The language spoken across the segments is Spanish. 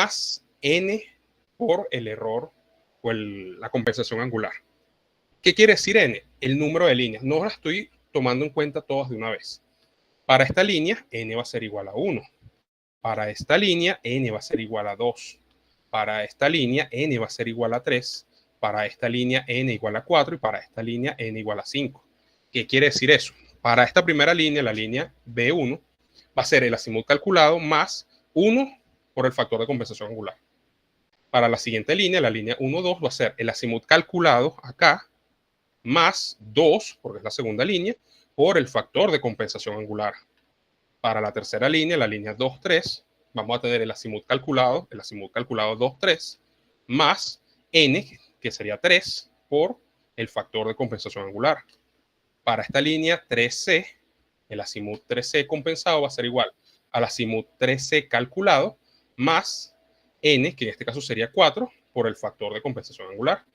más n por el error o la compensación angular. ¿Qué quiere decir n? El número de líneas. No las estoy tomando en cuenta todas de una vez. Para esta línea, n va a ser igual a 1. Para esta línea, n va a ser igual a 2. Para esta línea, n va a ser igual a 3. Para esta línea, n igual a 4. Y para esta línea, n igual a 5. ¿Qué quiere decir eso? Para esta primera línea, la línea B1, va a ser el acimut calculado más 1 por el factor de compensación angular. Para la siguiente línea, la línea 1, 2, va a ser el acimut calculado acá más 2, porque es la segunda línea, por el factor de compensación angular. Para la tercera línea, la línea 2, 3, vamos a tener el acimut calculado 2, 3, más n, que sería 3, por el factor de compensación angular. Para esta línea 3c, el acimut 3c compensado va a ser igual al acimut 3c calculado más n, que en este caso sería 4, por el factor de compensación angular.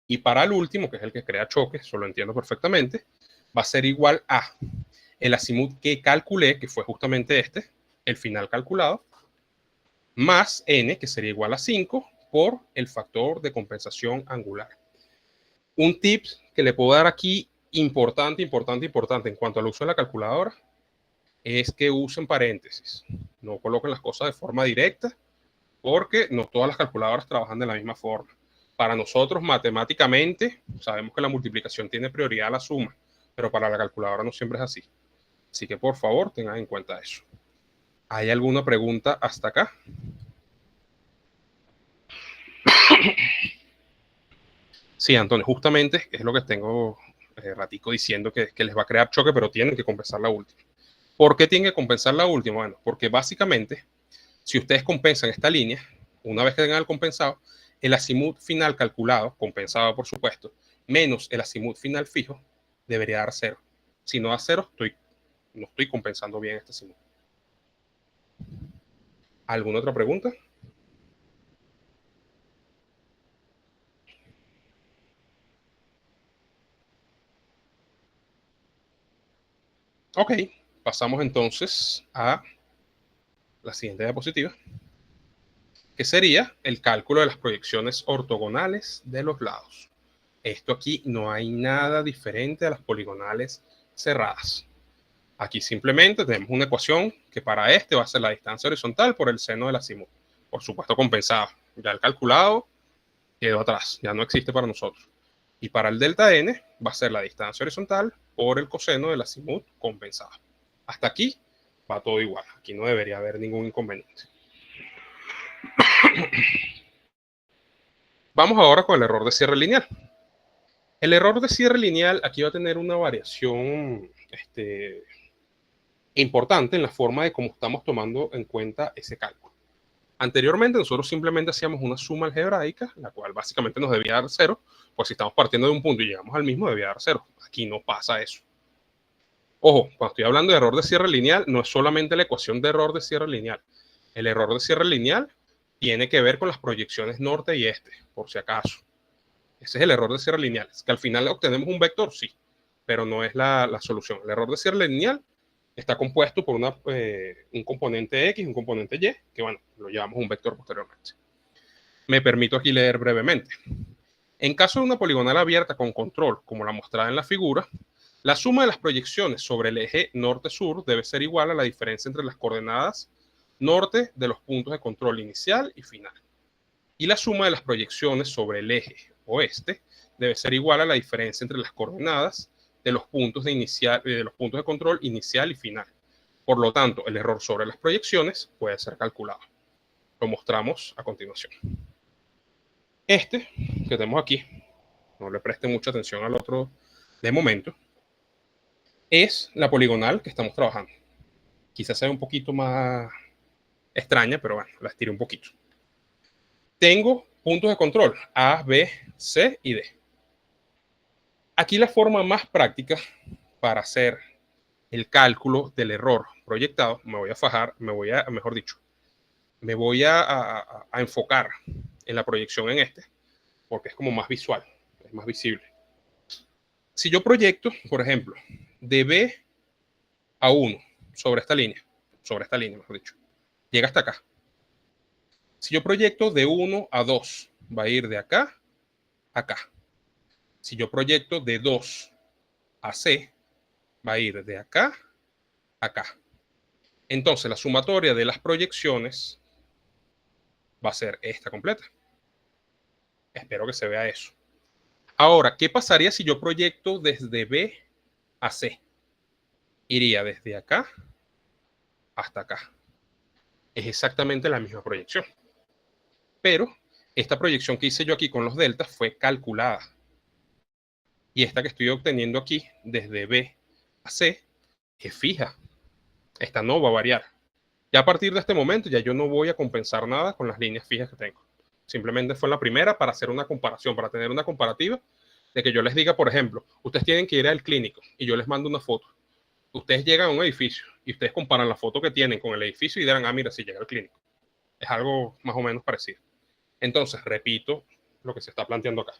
Y para el último, que es el que crea choque, eso lo entiendo perfectamente, va a ser igual a el acimut que calculé, que fue justamente este, el final calculado, más n, que sería igual a 5, por el factor de compensación angular. Un tip que le puedo dar aquí, importante en cuanto al uso de la calculadora, es que usen paréntesis. No coloquen las cosas de forma directa, porque no todas las calculadoras trabajan de la misma forma. Para nosotros, matemáticamente, sabemos que la multiplicación tiene prioridad a la suma, pero para la calculadora no siempre es así. Así que, por favor, tengan en cuenta eso. ¿Hay alguna pregunta hasta acá? Sí, Antonio, justamente es lo que tengo ratico diciendo que les va a crear choque, pero tienen que compensar la última. ¿Por qué tienen que compensar la última? Bueno, porque básicamente, si ustedes compensan esta línea, una vez que tengan el compensado, el acimut final calculado, compensado por supuesto, menos el acimut final fijo, debería dar 0. Si no da 0, no estoy compensando bien este acimut. ¿Alguna otra pregunta? Ok, pasamos entonces a la siguiente diapositiva, que sería el cálculo de las proyecciones ortogonales de los lados. Esto aquí no hay nada diferente a las poligonales cerradas. Aquí simplemente tenemos una ecuación que para este va a ser la distancia horizontal por el seno del acimut. Por supuesto compensado. Ya el calculado quedó atrás, ya no existe para nosotros. Y para el delta n va a ser la distancia horizontal por el coseno del acimut compensado. Hasta aquí va todo igual. Aquí no debería haber ningún inconveniente. Vamos ahora con el error de cierre lineal. El error de cierre lineal aquí va a tener una variación importante en la forma de cómo estamos tomando en cuenta ese cálculo. Anteriormente nosotros simplemente hacíamos una suma algebraica, la cual básicamente nos debía dar 0, pues si estamos partiendo de un punto y llegamos al mismo debía dar 0. Aquí no pasa eso. Ojo, cuando estoy hablando de error de cierre lineal, no es solamente la ecuación de error de cierre lineal. El error de cierre lineal tiene que ver con las proyecciones norte y este, por si acaso. Ese es el error de cierre lineal. Es que al final obtenemos un vector, sí, pero no es la solución. El error de cierre lineal está compuesto por un componente X y un componente Y, que bueno, lo llevamos a un vector posteriormente. Me permito aquí leer brevemente. En caso de una poligonal abierta con control, como la mostrada en la figura, la suma de las proyecciones sobre el eje norte-sur debe ser igual a la diferencia entre las coordenadas norte de los puntos de control inicial y final. Y la suma de las proyecciones sobre el eje oeste debe ser igual a la diferencia entre las coordenadas de los puntos de control inicial y final. Por lo tanto, el error sobre las proyecciones puede ser calculado. Lo mostramos a continuación. Este que tenemos aquí, no le preste mucha atención al otro de momento, es la poligonal que estamos trabajando. Quizás sea un poquito más extraña, pero bueno, la estiré un poquito. Tengo puntos de control A, B, C y D. Aquí la forma más práctica para hacer el cálculo del error proyectado, me voy a enfocar en la proyección en porque es como más visual, es más visible. Si yo proyecto, por ejemplo, de B a 1 sobre esta línea, mejor dicho, llega hasta acá. Si yo proyecto de 1 a 2, va a ir de acá a acá. Si yo proyecto de 2 a C, va a ir de acá a acá. Entonces, la sumatoria de las proyecciones va a ser esta completa. Espero que se vea eso. Ahora, ¿qué pasaría si yo proyecto desde B a C? Iría desde acá hasta acá. Es exactamente la misma proyección. Pero esta proyección que hice yo aquí con los deltas fue calculada. Y esta que estoy obteniendo aquí desde B a C es fija. Esta no va a variar. Ya a partir de este momento ya yo no voy a compensar nada con las líneas fijas que tengo. Simplemente fue la primera para hacer una comparación, para tener una comparativa de que yo les diga, por ejemplo, ustedes tienen que ir al clínico y yo les mando una foto. Ustedes llegan a un edificio y ustedes comparan la foto que tienen con el edificio y dirán, ah, mira, si llega al clínico. Es algo más o menos parecido. Entonces, repito lo que se está planteando acá.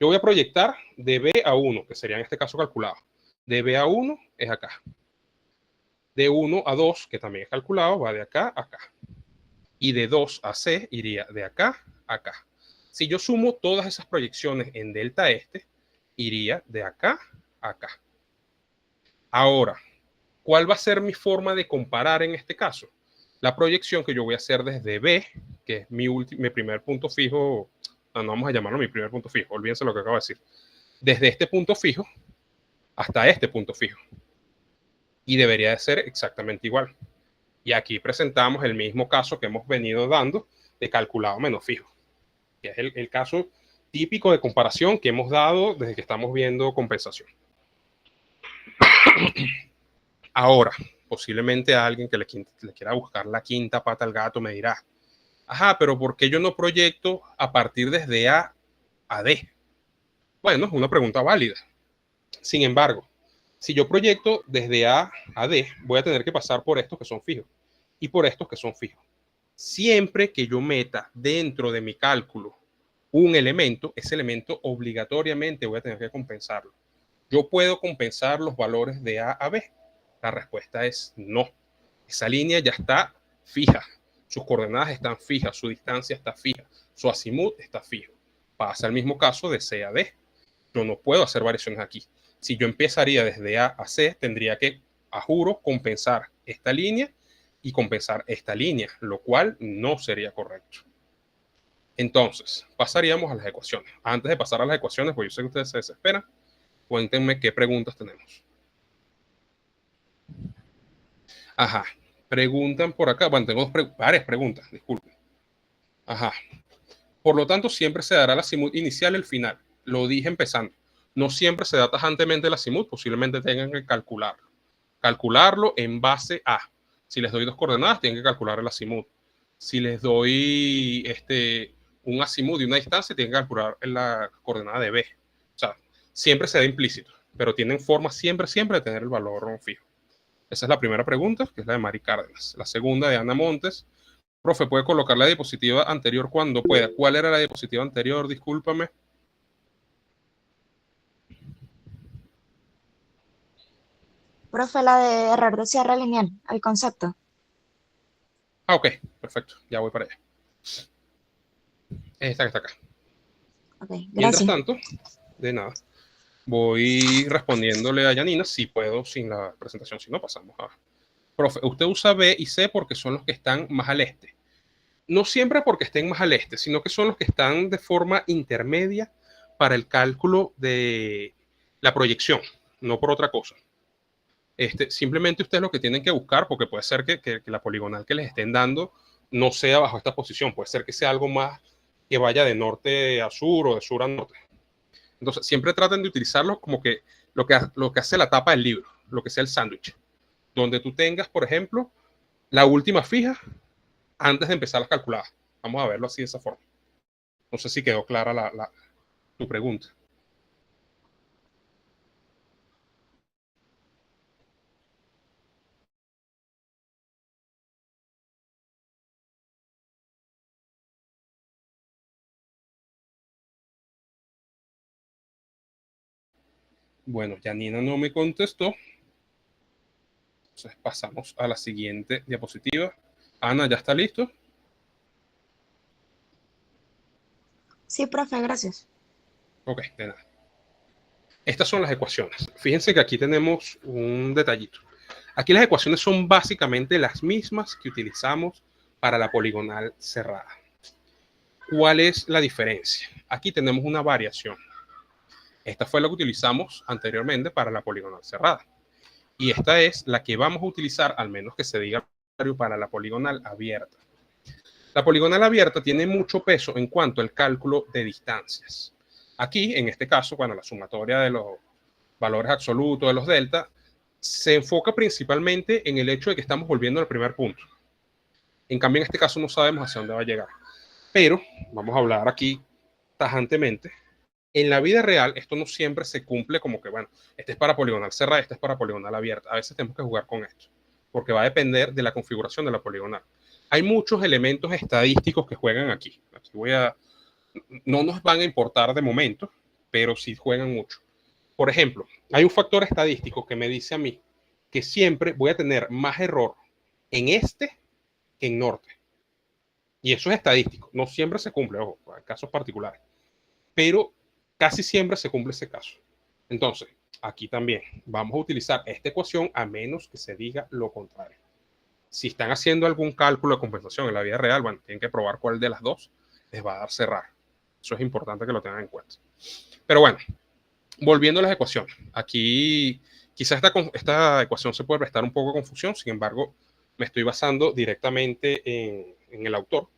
Yo voy a proyectar de B a 1, que sería en este caso calculado. De B a 1 es acá. De 1 a 2, que también es calculado, va de acá a acá. Y de 2 a C iría de acá a acá. Si yo sumo todas esas proyecciones en delta este, iría de acá a acá. Ahora, ¿cuál va a ser mi forma de comparar en este caso? La proyección que yo voy a hacer desde B, que es mi primer punto fijo, no vamos a llamarlo mi primer punto fijo, olvídense lo que acabo de decir. Desde este punto fijo hasta este punto fijo. Y debería de ser exactamente igual. Y aquí presentamos el mismo caso que hemos venido dando de calculado menos fijo, que es el caso típico de comparación que hemos dado desde que estamos viendo compensación. Ahora, posiblemente a alguien que le quiera buscar la quinta pata al gato me dirá, ajá, pero ¿por qué yo no proyecto a partir desde A a D? Bueno, es una pregunta válida. Sin embargo, si yo proyecto desde A a D, voy a tener que pasar por estos que son fijos y por estos que son fijos. Siempre que yo meta dentro de mi cálculo un elemento, ese elemento obligatoriamente voy a tener que compensarlo. ¿Yo puedo compensar los valores de A a B? La respuesta es no. Esa línea ya está fija. Sus coordenadas están fijas, su distancia está fija, su azimut está fijo. Pasa el mismo caso de C a D. Yo no puedo hacer variaciones aquí. Si yo empezaría desde A a C, tendría que, a juro, compensar esta línea y compensar esta línea, lo cual no sería correcto. Entonces, pasaríamos a las ecuaciones. Antes de pasar a las ecuaciones, pues yo sé que ustedes se desesperan, cuéntenme qué preguntas tenemos. Ajá, preguntan por acá. Bueno, tengo varias preguntas, disculpen. Ajá. Por lo tanto, siempre se dará la azimut inicial y el final. Lo dije empezando. No siempre se da tajantemente la azimut, posiblemente tengan que calcularlo. Calcularlo en base a. Si les doy dos coordenadas, tienen que calcular el azimut. Si les doy un azimut y una distancia, tienen que calcular la coordenada de B. O sea, siempre se da implícito, pero tienen forma siempre de tener el valor fijo. Esa es la primera pregunta, que es la de Mari Cárdenas. La segunda de Ana Montes. Profe, ¿puede colocar la diapositiva anterior cuando pueda? ¿Cuál era la diapositiva anterior? Discúlpame. Profe, la de error de cierre lineal, el concepto. Ah, ok, perfecto. Ya voy para allá. Esta que está acá. Ok, Mientras gracias. tanto, de nada, voy respondiéndole a Yanina si puedo sin la presentación. Si no, pasamos a... Profe, usted usa B y C porque son los que están más al este. No siempre porque estén más al este, sino que son los que están de forma intermedia para el cálculo de la proyección, no por otra cosa. Simplemente ustedes lo que tienen que buscar, porque puede ser que la poligonal que les estén dando no sea bajo esta posición, puede ser que sea algo más que vaya de norte a sur o de sur a norte. Entonces, siempre traten de utilizarlo como que lo que hace la tapa del libro, lo que sea el sándwich, donde tú tengas, por ejemplo, la última fija antes de empezar las calculadas. Vamos a verlo así de esa forma. No sé si quedó clara tu pregunta. Bueno, Janina no me contestó. Entonces pasamos a la siguiente diapositiva. Ana, ¿ya está listo? Sí, profe, gracias. Ok, de nada. Estas son las ecuaciones. Fíjense que aquí tenemos un detallito. Aquí las ecuaciones son básicamente las mismas que utilizamos para la poligonal cerrada. ¿Cuál es la diferencia? Aquí tenemos una variación. Esta fue la que utilizamos anteriormente para la poligonal cerrada. Y esta es la que vamos a utilizar, al menos que se diga para la poligonal abierta. La poligonal abierta tiene mucho peso en cuanto al cálculo de distancias. Aquí, en este caso, cuando la sumatoria de los valores absolutos de los delta se enfoca principalmente en el hecho de que estamos volviendo al primer punto. En cambio, en este caso no sabemos hacia dónde va a llegar. Pero vamos a hablar aquí tajantemente. En la vida real, esto no siempre se cumple como que, bueno, este es para poligonal cerrada, este es para poligonal abierta. A veces tenemos que jugar con esto, porque va a depender de la configuración de la poligonal. Hay muchos elementos estadísticos que juegan aquí. Aquí no nos van a importar de momento, pero sí juegan mucho. Por ejemplo, hay un factor estadístico que me dice a mí que siempre voy a tener más error en este que en norte. Y eso es estadístico. No siempre se cumple, ojo, hay casos particulares. Pero casi siempre se cumple ese caso. Entonces, aquí también vamos a utilizar esta ecuación a menos que se diga lo contrario. Si están haciendo algún cálculo de compensación en la vida real, bueno, tienen que probar cuál de las dos les va a dar cerrar. Eso es importante que lo tengan en cuenta. Pero bueno, volviendo a las ecuaciones. Aquí quizás esta ecuación se puede prestar un poco de confusión, sin embargo, me estoy basando directamente en el autor.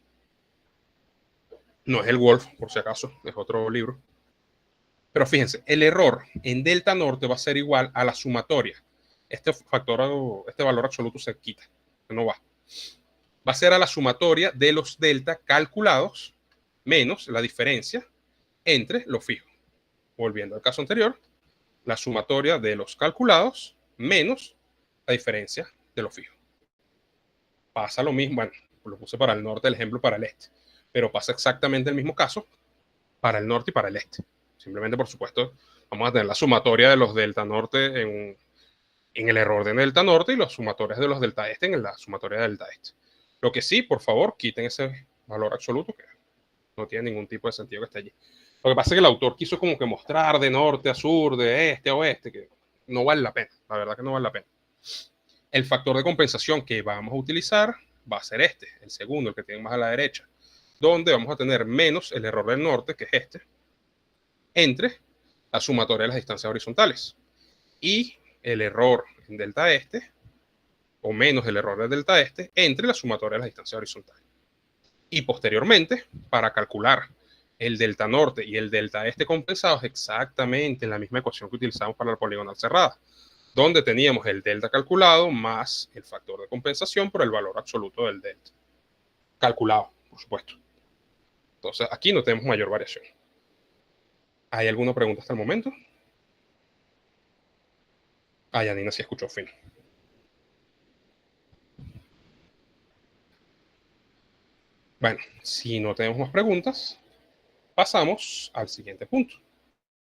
No es el Wolf, por si acaso, es otro libro. Pero fíjense, el error en delta norte va a ser igual a la sumatoria. Este factor, este valor absoluto se quita, no va. Va a ser a la sumatoria de los delta calculados menos la diferencia entre los fijos. Volviendo al caso anterior, la sumatoria de los calculados menos la diferencia de los fijos. Pasa lo mismo, bueno, lo puse para el norte, el ejemplo para el este, pero pasa exactamente el mismo caso para el norte y para el este. Simplemente, por supuesto, vamos a tener la sumatoria de los delta norte en el error de delta norte y las sumatorias de los delta este en la sumatoria de delta este. Lo que sí, por favor, quiten ese valor absoluto que no tiene ningún tipo de sentido que esté allí. Lo que pasa es que el autor quiso como que mostrar de norte a sur, de este a oeste, que no vale la pena, la verdad que no vale la pena. El factor de compensación que vamos a utilizar va a ser este, el segundo, el que tiene más a la derecha, donde vamos a tener menos el error del norte, que es este, entre la sumatoria de las distancias horizontales y el error en delta este, o menos el error del delta este, entre la sumatoria de las distancias horizontales. Y posteriormente, para calcular el delta norte y el delta este compensados exactamente en la misma ecuación que utilizamos para la poligonal cerrada, donde teníamos el delta calculado más el factor de compensación por el valor absoluto del delta. Calculado, por supuesto. Entonces, aquí no tenemos mayor variación. ¿Hay alguna pregunta hasta el momento? Yanina sí escuchó fin. Bueno, si no tenemos más preguntas, pasamos al siguiente punto.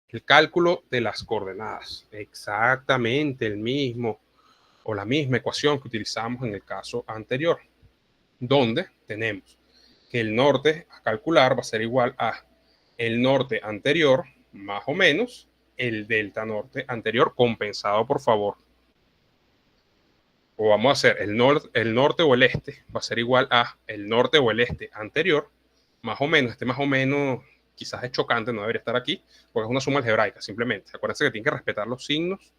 El cálculo de las coordenadas. Exactamente el mismo o la misma ecuación que utilizamos en el caso anterior, donde tenemos que el norte a calcular va a ser igual a el norte anterior más o menos el delta norte anterior compensado, por favor. O vamos a hacer el norte o el este va a ser igual a el norte o el este anterior, más o menos, más o menos quizás es chocante, no debería estar aquí, porque es una suma algebraica, simplemente. Acuérdense que tienen que respetar los signos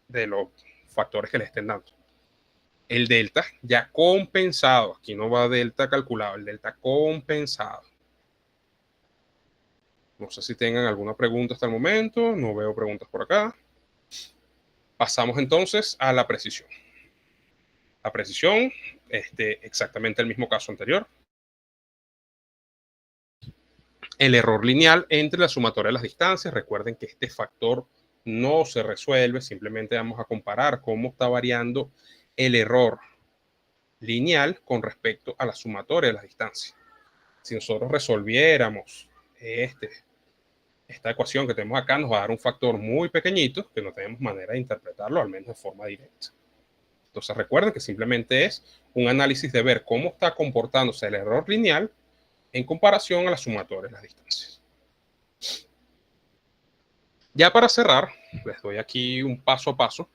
de los factores que les estén dando. El delta ya compensado, aquí no va delta calculado, el delta compensado. No sé si tengan alguna pregunta hasta el momento, no veo preguntas por acá. Pasamos entonces a la precisión. La precisión, exactamente el mismo caso anterior. El error lineal entre la sumatoria de las distancias. Recuerden que este factor no se resuelve, simplemente vamos a comparar cómo está variando el error lineal con respecto a la sumatoria de las distancias. Si nosotros resolviéramos esta ecuación que tenemos acá, nos va a dar un factor muy pequeñito que no tenemos manera de interpretarlo, al menos de forma directa. Entonces recuerden que simplemente es un análisis de ver cómo está comportándose el error lineal en comparación a la sumatoria de las distancias. Ya para cerrar, les doy aquí un paso a paso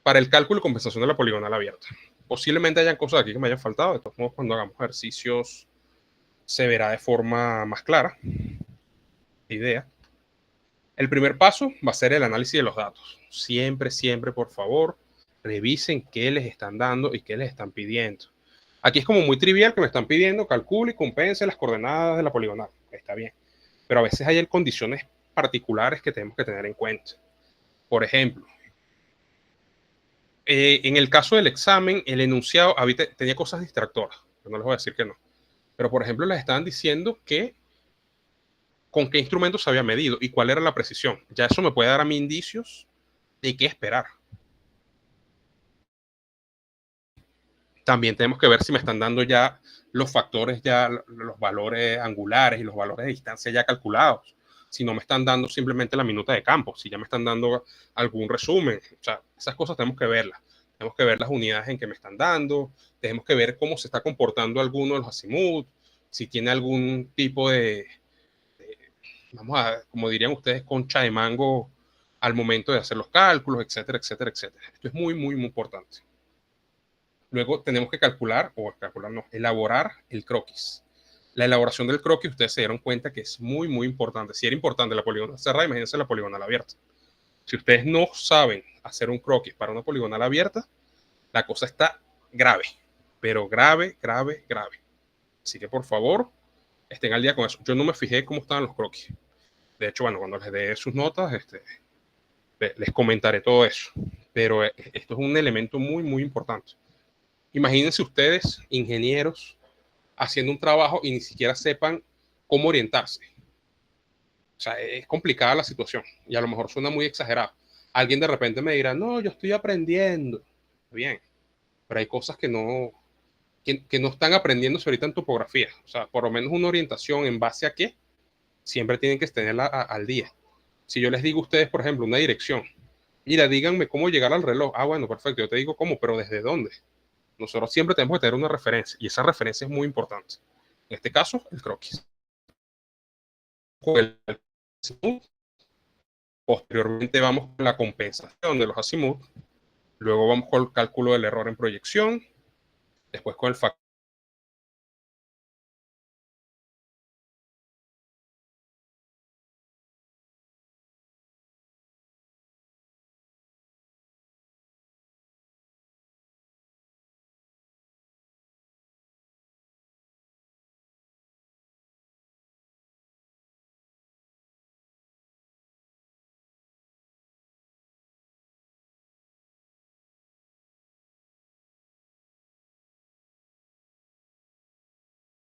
para el cálculo y compensación de la poligonal abierta. Posiblemente hayan cosas aquí que me hayan faltado. De todos modos, cuando hagamos ejercicios se verá de forma más clara. Idea. El primer paso va a ser el análisis de los datos. Siempre, siempre, por favor, revisen qué les están dando y qué les están pidiendo. Aquí es como muy trivial que me están pidiendo calcule y compense las coordenadas de la poligonal. Está bien. Pero a veces hay condiciones particulares que tenemos que tener en cuenta. Por ejemplo, en el caso del examen, el enunciado tenía cosas distractoras. No les voy a decir que no. Pero, por ejemplo, les estaban diciendo que con qué instrumento se había medido y cuál era la precisión. Ya eso me puede dar a mí indicios de qué esperar. También tenemos que ver si me están dando ya los factores, ya los valores angulares y los valores de distancia ya calculados. Si no me están dando simplemente la minuta de campo, si ya me están dando algún resumen. O sea, esas cosas tenemos que verlas. Tenemos que ver las unidades en que me están dando, tenemos que ver cómo se está comportando alguno de los azimut, si tiene algún tipo vamos a, como dirían ustedes, concha de mango al momento de hacer los cálculos, etcétera, etcétera, etcétera. Esto es muy, muy, muy importante. Luego tenemos que elaborar el croquis. La elaboración del croquis, ustedes se dieron cuenta que es muy, muy importante. Si era importante la poligonal cerrada, imagínense la poligonal abierta. Si ustedes no saben hacer un croquis para una poligonal abierta, la cosa está grave, pero grave, grave, grave. Así que por favor, estén al día con eso. Yo no me fijé cómo estaban los croquis. De hecho, bueno, cuando les dé sus notas, les comentaré todo eso. Pero esto es un elemento muy, muy importante. Imagínense ustedes, ingenieros, haciendo un trabajo y ni siquiera sepan cómo orientarse. O sea, es complicada la situación y a lo mejor suena muy exagerado. Alguien de repente me dirá, no, yo estoy aprendiendo. Bien, pero hay cosas que no están aprendiéndose ahorita en topografía. O sea, por lo menos una orientación en base a qué, siempre tienen que tenerla al día. Si yo les digo a ustedes, por ejemplo, una dirección, mira, díganme cómo llegar al reloj. Ah, bueno, perfecto, yo te digo cómo, pero ¿desde dónde? Nosotros siempre tenemos que tener una referencia y esa referencia es muy importante. En este caso, el croquis. Posteriormente vamos con la compensación de los azimut. Luego vamos con el cálculo del error en proyección. Después con el factor